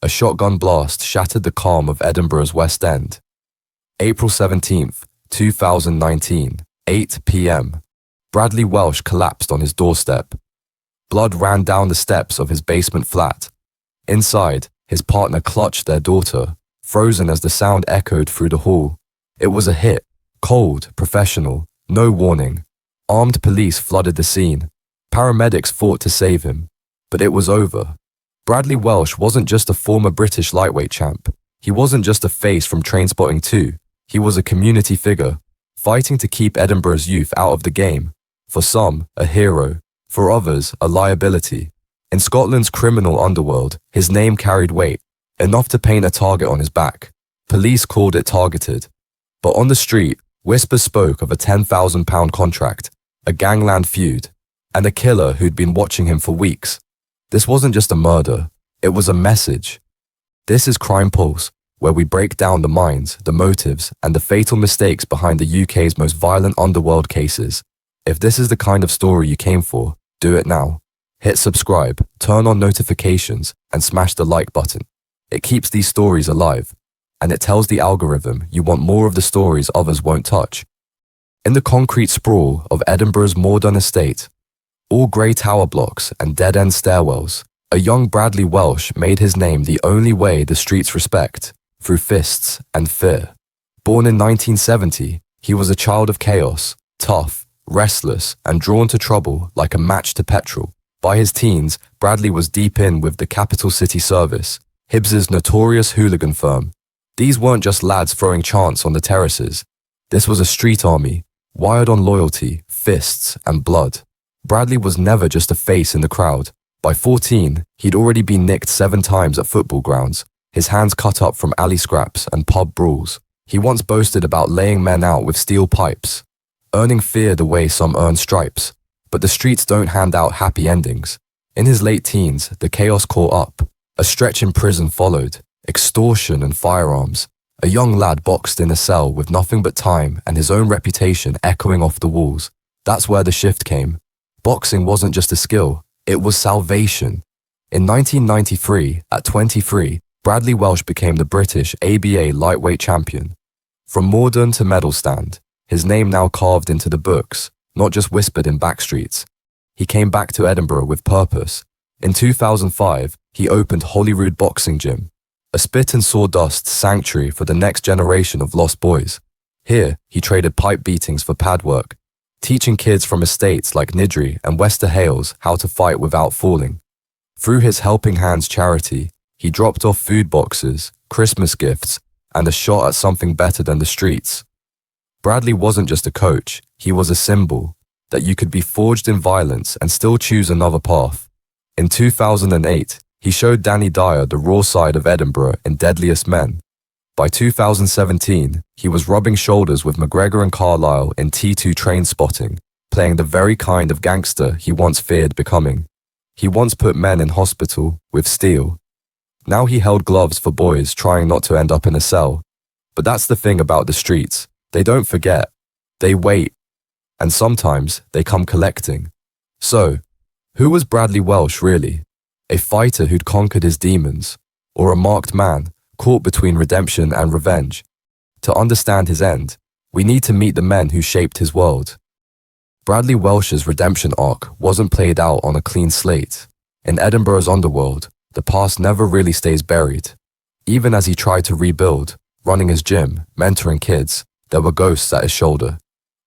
a shotgun blast shattered the calm of Edinburgh's West End. April 17th, 2019, 8 p.m. Bradley Welsh collapsed on his doorstep. Blood ran down the steps of his basement flat. Inside, his partner clutched their daughter, frozen as the sound echoed through the hall. It was a hit, cold, professional, no warning. Armed police flooded the scene. Paramedics fought to save him, but it was over. Bradley Welsh wasn't just a former British lightweight champ. He wasn't just a face from Trainspotting 2. He was a community figure, fighting to keep Edinburgh's youth out of the game. For some, a hero. For others, a liability. In Scotland's criminal underworld, his name carried weight, enough to paint a target on his back. Police called it targeted. But on the street, whispers spoke of a £10,000 contract, a Gangland feud, and a killer who'd been watching him for weeks. This wasn't just a murder, it was a message. This is Crime Pulse, where we break down the minds, the motives, and the fatal mistakes behind the UK's most violent underworld cases. If this is the kind of story you came for, do it now. Hit subscribe, turn on notifications, and smash the like button. It keeps these stories alive, and it tells the algorithm you want more of the stories others won't touch. In the concrete sprawl of Edinburgh's modern estate, all grey tower blocks and dead-end stairwells, a young Bradley Welsh made his name the only way the streets respect, through fists and fear. Born in 1970, he was a child of chaos, tough, restless, and drawn to trouble like a match to petrol. By his teens, Bradley was deep in with the Capital City Service, Hibbs's notorious hooligan firm. These weren't just lads throwing chants on the terraces. This was a street army, wired on loyalty, fists, and blood. Bradley was never just a face in the crowd. By 14, he'd already been nicked 7 times at football grounds, his hands cut up from alley scraps and pub brawls. He once boasted about laying men out with steel pipes, earning fear the way some earn stripes. But the streets don't hand out happy endings. In his late teens, the chaos caught up. A stretch in prison followed, extortion and firearms. A young lad boxed in a cell with nothing but time and his own reputation echoing off the walls. That's where the shift came. Boxing wasn't just a skill, it was salvation. In 1993, at 23, Bradley Welsh became the British ABA lightweight champion. From Morden to medal stand, his name now carved into the books, not just whispered in backstreets. He came back to Edinburgh with purpose. In 2005, he opened Holyrood Boxing Gym, a spit and sawdust sanctuary for the next generation of lost boys. Here, he traded pipe beatings for pad work, teaching kids from estates like Niddry and Wester Hales how to fight without falling. Through his Helping Hands charity, he dropped off food boxes, Christmas gifts, and a shot at something better than the streets. Bradley wasn't just a coach, he was a symbol that you could be forged in violence and still choose another path. In 2008, he showed Danny Dyer the raw side of Edinburgh in Deadliest Men. By 2017, he was rubbing shoulders with McGregor and Carlisle in T2 Trainspotting, playing the very kind of gangster he once feared becoming. He once put men in hospital with steel. Now he held gloves for boys trying not to end up in a cell. But that's the thing about the streets. They don't forget. They wait. And sometimes they come collecting. So, who was Bradley Welsh really? A fighter who'd conquered his demons? Or a marked man caught between redemption and revenge? To understand his end, we need to meet the men who shaped his world. Bradley Welsh's redemption arc wasn't played out on a clean slate. In Edinburgh's underworld, the past never really stays buried. Even as he tried to rebuild, running his gym, mentoring kids, there were ghosts at his shoulder.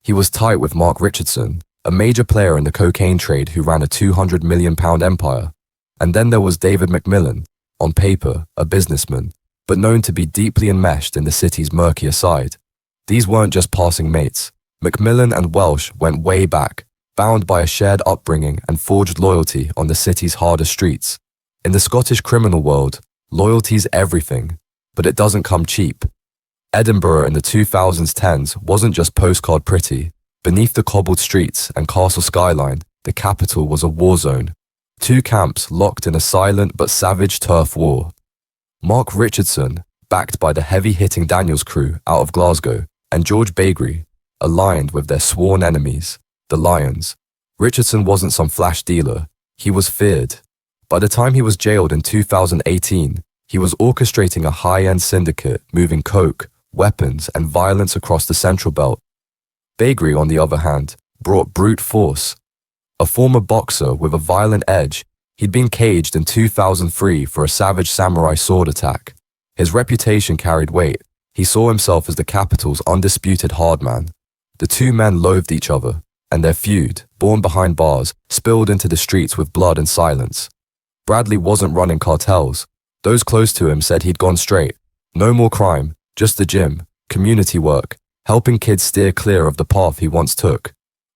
He was tight with Mark Richardson, a major player in the cocaine trade who ran a £200 million empire. And then there was David Macmillan, on paper, a businessman, but known to be deeply enmeshed in the city's murkier side. These weren't just passing mates. Macmillan and Welsh went way back, bound by a shared upbringing and forged loyalty on the city's harder streets. In the Scottish criminal world, loyalty's everything, but it doesn't come cheap. Edinburgh in the 2010s wasn't just postcard pretty. Beneath the cobbled streets and castle skyline, the capital was a war zone. 2 camps locked in a silent but savage turf war. Mark Richardson, backed by the heavy-hitting Daniels crew out of Glasgow, and George Baigrie, aligned with their sworn enemies, the Lions. Richardson wasn't some flash dealer. He was feared. By the time he was jailed in 2018, He was orchestrating a high-end syndicate, moving coke, weapons, and violence across the Central Belt. Baigrie, on the other hand, brought brute force. A former boxer with a violent edge, he'd been caged in 2003 for a savage samurai sword attack. His reputation carried weight. He saw himself as the capital's undisputed hardman. The two men loathed each other, and their feud, born behind bars, spilled into the streets with blood and silence. Bradley wasn't running cartels. Those close to him said he'd gone straight. No more crime, just the gym, community work, helping kids steer clear of the path he once took.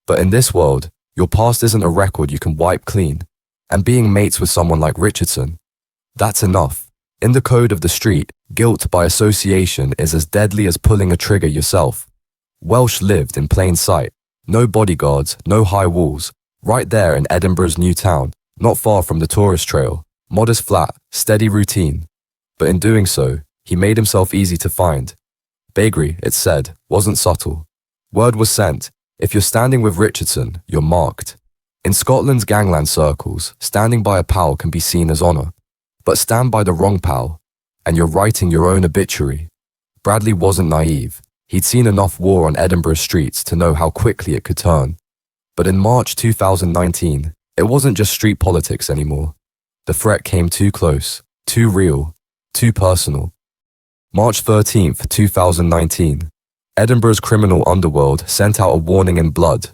But in this world, your past isn't a record you can wipe clean. And being mates with someone like Richardson, that's enough. In the code of the street, guilt by association is as deadly as pulling a trigger yourself. Welsh lived in plain sight. No bodyguards, no high walls. Right there in Edinburgh's new town, not far from the tourist trail. Modest flat, steady routine. But in doing so, he made himself easy to find. Baigrie, it said, wasn't subtle. Word was sent. If you're standing with Richardson, you're marked. In Scotland's gangland circles, standing by a pal can be seen as honour. But stand by the wrong pal, and you're writing your own obituary. Bradley wasn't naive. He'd seen enough war on Edinburgh streets to know how quickly it could turn. But in March 2019, it wasn't just street politics anymore. The threat came too close, too real, too personal. March 13th, 2019, Edinburgh's criminal underworld sent out a warning in blood.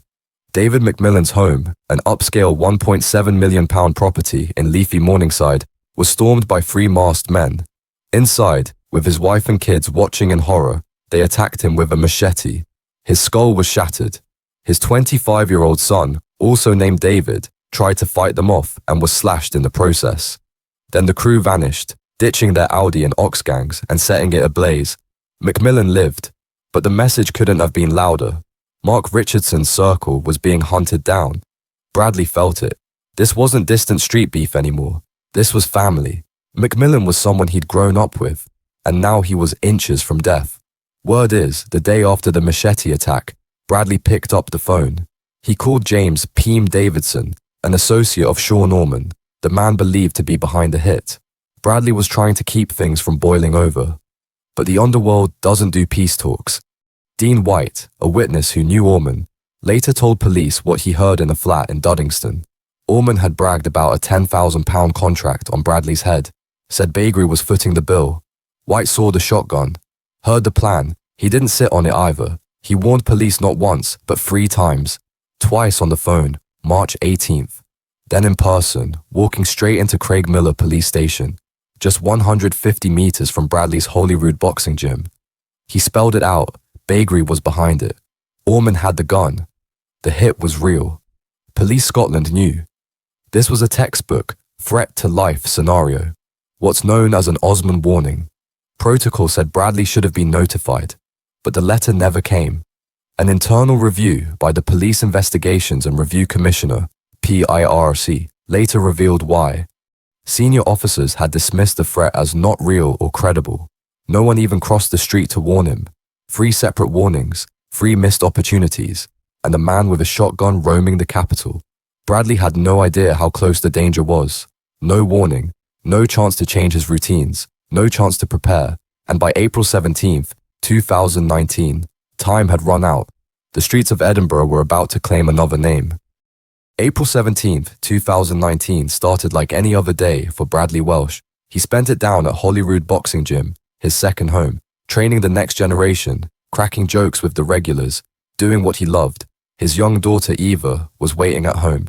David Macmillan's home, an upscale £1.7 million property in leafy Morningside, was stormed by three masked men. Inside, with his wife and kids watching in horror, they attacked him with a machete. His skull was shattered. His 25-year-old son, also named David, tried to fight them off and was slashed in the process. Then the crew vanished, ditching their Audi and ox gangs and setting it ablaze. Macmillan lived, but the message couldn't have been louder. Mark Richardson's circle was being hunted down. Bradley felt it. This wasn't distant street beef anymore. This was family. Macmillan was someone he'd grown up with, and now he was inches from death. Word is, the day after the machete attack, Bradley picked up the phone. He called James Peam Davidson, an associate of Sha Orman, the man believed to be behind the hit. Bradley was trying to keep things from boiling over. But the underworld doesn't do peace talks. Dean White, a witness who knew Orman, later told police what he heard in a flat in Duddingston. Orman had bragged about a £10,000 contract on Bradley's head, said Baigrie was footing the bill. White saw the shotgun, heard the plan. He didn't sit on it either. He warned police not once, but 3 times. Twice on the phone, March 18th. Then in person, walking straight into Craig Miller Police Station, just 150 meters from Bradley's Holyrood boxing gym. He spelled it out. Baigrie was behind it. Orman had the gun. The hit was real. Police Scotland knew. This was a textbook, threat to life scenario. What's known as an Osman warning. Protocol said Bradley should have been notified, but the letter never came. An internal review by the Police Investigations and Review Commissioner, PIRC, later revealed why. Senior officers had dismissed the threat as not real or credible. No one even crossed the street to warn him. 3 separate warnings, 3 missed opportunities, and a man with a shotgun roaming the capital. Bradley had no idea how close the danger was. No warning, no chance to change his routines, no chance to prepare, and by April 17th, 2019, time had run out. The streets of Edinburgh were about to claim another name. April 17th, 2019 started like any other day for Bradley Welsh. He spent it down at Holyrood Boxing Gym, his second home, training the next generation, cracking jokes with the regulars, doing what he loved. His young daughter Eva was waiting at home.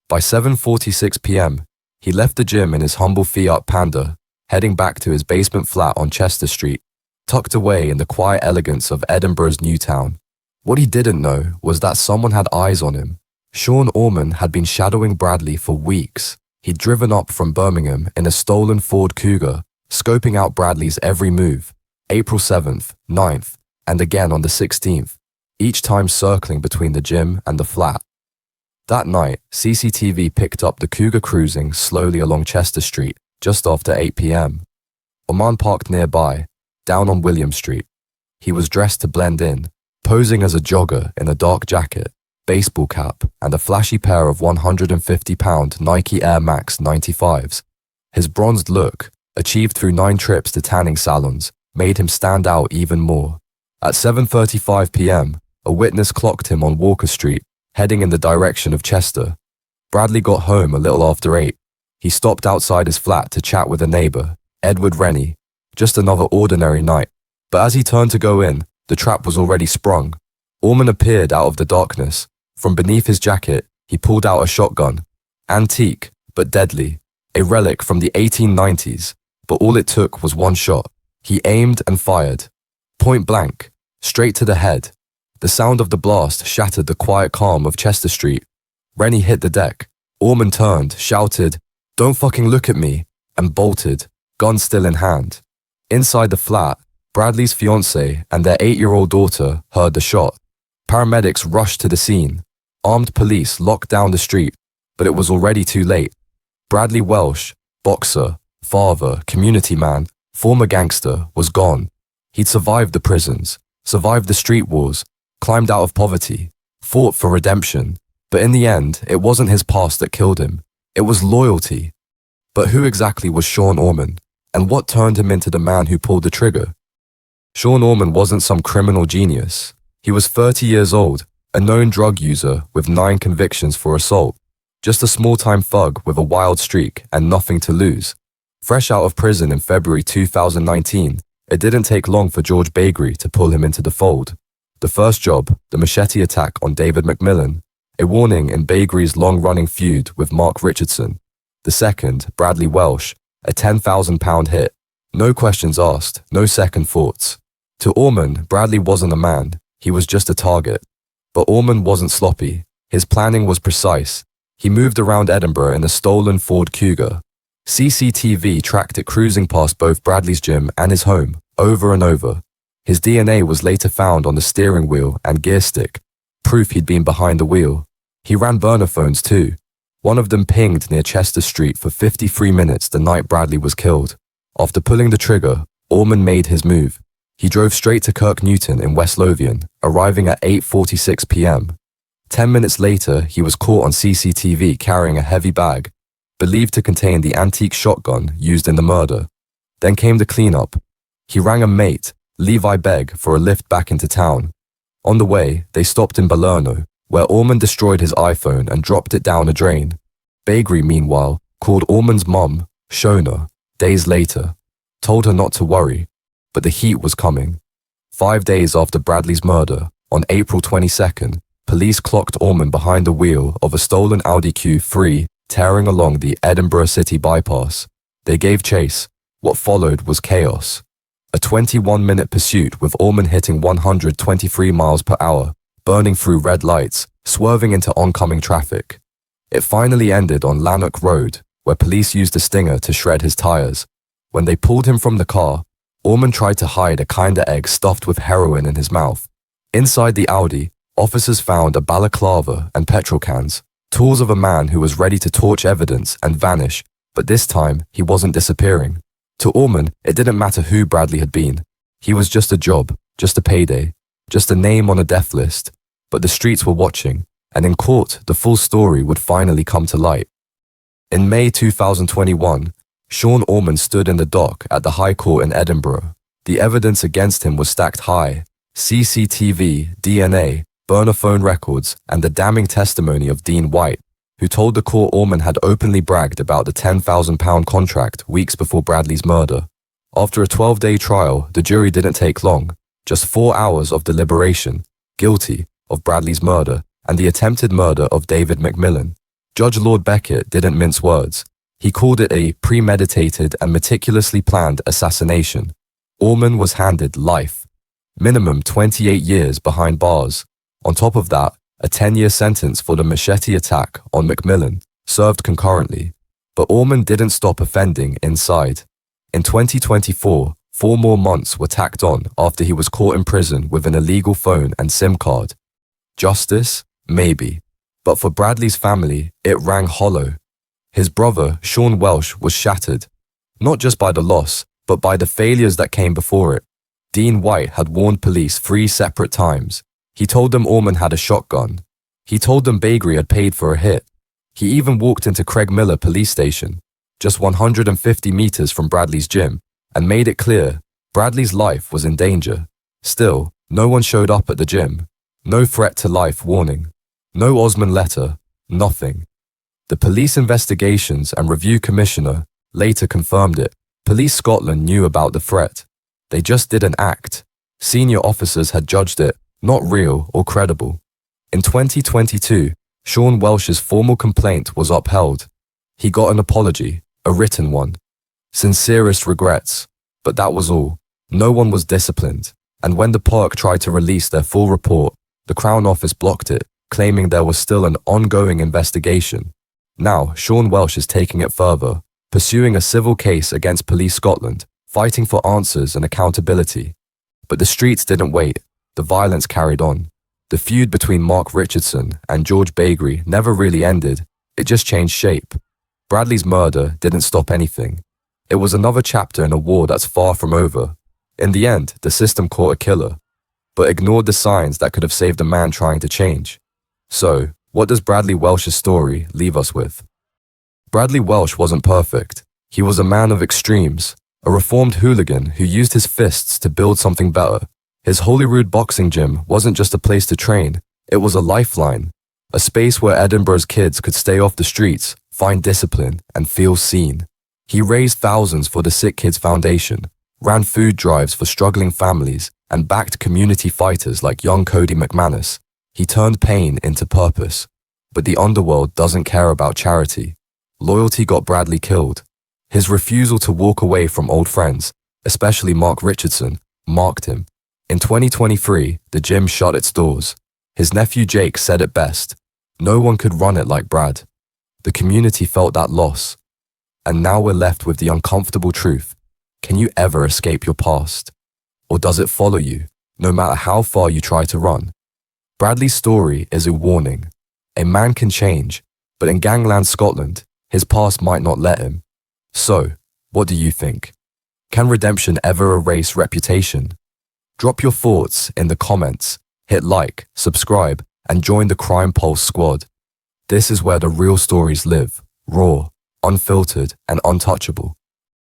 By 7:46 p.m, he left the gym in his humble Fiat Panda, heading back to his basement flat on Chester Street, tucked away in the quiet elegance of Edinburgh's new town. What he didn't know was that someone had eyes on him. Sha Orman had been shadowing Bradley for weeks. He'd driven up from Birmingham in a stolen Ford Cougar, scoping out Bradley's every move. April 7th, 9th, and again on the 16th, each time circling between the gym and the flat. That night, CCTV picked up the Cougar cruising slowly along Chester Street just after 8 p.m. Orman parked nearby, down on William Street. He was dressed to blend in, posing as a jogger in a dark jacket, baseball cap, and a flashy pair of £150 Nike Air Max 95s. His bronzed look, achieved through 9 trips to tanning salons, made him stand out even more. At 7:35 p.m., a witness clocked him on Walker Street, heading in the direction of Chester. Bradley got home a little after 8. He stopped outside his flat to chat with a neighbor, Edward Rennie. Just another ordinary night. But as he turned to go in, the trap was already sprung. Orman appeared out of the darkness. From beneath his jacket, he pulled out a shotgun. Antique, but deadly. A relic from the 1890s. But all it took was one shot. He aimed and fired. Point blank, straight to the head. The sound of the blast shattered the quiet calm of Chester Street. Rennie hit the deck. Orman turned, shouted, "Don't fucking look at me," and bolted, gun still in hand. Inside the flat, Bradley's fiancée and their 8-year-old daughter heard the shot. Paramedics rushed to the scene. Armed police locked down the street, but it was already too late. Bradley Welsh, boxer, father, community man, former gangster, was gone. He'd survived the prisons, survived the street wars, climbed out of poverty, fought for redemption. But in the end, it wasn't his past that killed him. It was loyalty. But who exactly was Sha Orman? And what turned him into the man who pulled the trigger? Sha Orman wasn't some criminal genius. He was 30 years old, a known drug user with 9 convictions for assault. Just a small-time thug with a wild streak and nothing to lose. Fresh out of prison in February 2019, it didn't take long for George Baigrie to pull him into the fold. The first job, the machete attack on David McMillan, a warning in Baigrie's long-running feud with Mark Richardson. The second, Bradley Welsh, a £10,000 hit. No questions asked, no second thoughts. To Orman, Bradley wasn't a man, he was just a target. But Orman wasn't sloppy. His planning was precise. He moved around Edinburgh in a stolen Ford Cougar. CCTV tracked it cruising past both Bradley's gym and his home, over and over. His DNA was later found on the steering wheel and gear stick, proof he'd been behind the wheel. He ran burner phones too. One of them pinged near Chester Street for 53 minutes the night Bradley was killed. After pulling the trigger, Orman made his move. He drove straight to Kirk Newton in West Lothian, arriving at 8:46 p.m. 10 minutes later, he was caught on CCTV carrying a heavy bag, believed to contain the antique shotgun used in the murder. Then came the cleanup. He rang a mate, Levi Begg, for a lift back into town. On the way, they stopped in Balerno, where Orman destroyed his iPhone and dropped it down a drain. Baigrie, meanwhile, called Orman's mum, Shona, days later, told her not to worry, but the heat was coming. 5 days after Bradley's murder, on April 22nd, police clocked Orman behind the wheel of a stolen Audi Q3 tearing along the Edinburgh city bypass. They gave chase. What followed was chaos. A 21-minute pursuit with Orman hitting 123 miles per hour, burning through red lights, swerving into oncoming traffic. It finally ended on Lanark Road, where police used a stinger to shred his tires. When they pulled him from the car, Orman tried to hide a Kinder Egg stuffed with heroin in his mouth. Inside the Audi, officers found a balaclava and petrol cans, tools of a man who was ready to torch evidence and vanish, but this time he wasn't disappearing. To Orman, it didn't matter who Bradley had been. He was just a job, just a payday, just a name on a death list. But the streets were watching, and in court, the full story would finally come to light. In May 2021, Sha Orman stood in the dock at the High Court in Edinburgh. The evidence against him was stacked high: CCTV, DNA, burner phone records, and the damning testimony of Dean White, who told the court Orman had openly bragged about the £10,000 contract weeks before Bradley's murder. After a 12-day trial, the jury didn't take long, just 4 hours of deliberation, guilty of Bradley's murder and the attempted murder of David McMillan. Judge Lord Beckett didn't mince words. He called it a premeditated and meticulously planned assassination. Orman was handed life, minimum 28 years behind bars. On top of that, a 10-year sentence for the machete attack on McMillan, served concurrently. But Orman didn't stop offending inside. In 2024, 4 more months were tacked on after he was caught in prison with an illegal phone and SIM card. Justice? Maybe. But for Bradley's family, it rang hollow. His brother, Sha Welsh, was shattered, not just by the loss, but by the failures that came before it. Dean White had warned police 3 separate times. He told them Orman had a shotgun. He told them Baigrie had paid for a hit. He even walked into Craig Miller police station. just 150 meters from Bradley's gym, and made it clear Bradley's life was in danger. Still, no one showed up at the gym. No threat to life warning. No Osman letter. Nothing. The Police Investigations and Review Commissioner later confirmed it. Police Scotland knew about the threat. They just didn't act. Senior officers had judged it not real or credible. In 2022, Sean Welsh's formal complaint was upheld. He got an apology, a written one. Sincerest regrets. But that was all. No one was disciplined. And when the park tried to release their full report, the Crown Office blocked it, claiming there was still an ongoing investigation. Now, Sean Welsh is taking it further, pursuing a civil case against Police Scotland, fighting for answers and accountability. But the streets didn't wait. The violence carried on. The feud between Mark Richardson and George Baigrie never really ended. It just changed shape. Bradley's murder didn't stop anything. It was another chapter in a war that's far from over. In the end, the system caught a killer, but ignored the signs that could have saved a man trying to change. So, what does Bradley Welsh's story leave us with? Bradley Welsh wasn't perfect. He was a man of extremes, a reformed hooligan who used his fists to build something better. His Holyrood boxing gym wasn't just a place to train, it was a lifeline, a space where Edinburgh's kids could stay off the streets, find discipline, and feel seen. He raised thousands for the Sick Kids Foundation, ran food drives for struggling families, and backed community fighters like young Cody McManus. He turned pain into purpose. But the underworld doesn't care about charity. Loyalty got Bradley killed. His refusal to walk away from old friends, especially Mark Richardson, marked him. In 2023, the gym shut its doors. His nephew Jake said it best. No one could run it like Brad. The community felt that loss. And now we're left with the uncomfortable truth. Can you ever escape your past? Or does it follow you, no matter how far you try to run? Bradley's story is a warning. A man can change, but in Gangland, Scotland, his past might not let him. So, what do you think? Can redemption ever erase reputation? Drop your thoughts in the comments, hit like, subscribe, and join the Crime Pulse squad. This is where the real stories live, raw, unfiltered, and untouchable.